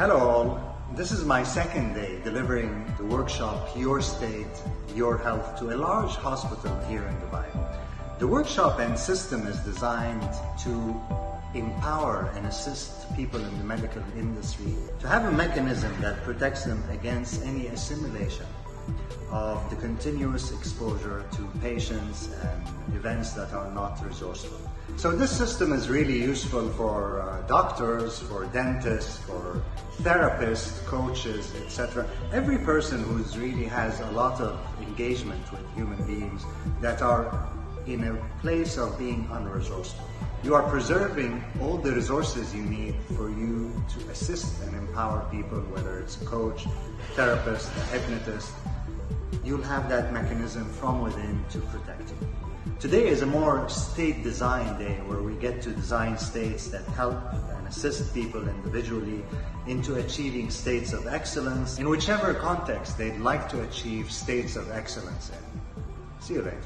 Hello all, this is my second day delivering the workshop Your State, Your Health to a large hospital here in Dubai. The workshop and system is designed to empower and assist people in the medical industry to have a mechanism that protects them against any assimilation of the continuous exposure to patients and events that are not resourceful. So this system is really useful for doctors, for dentists, for therapists, coaches, etc. Every person who really has a lot of engagement with human beings that are in a place of being unresourceful. You are preserving all the resources you need for you to assist and empower people, whether it's a coach, therapist, a hypnotist. You'll have that mechanism from within to protect you. Today is a more state design day where we get to design states that help and assist people individually into achieving states of excellence in whichever context they'd like to achieve states of excellence in. See you later.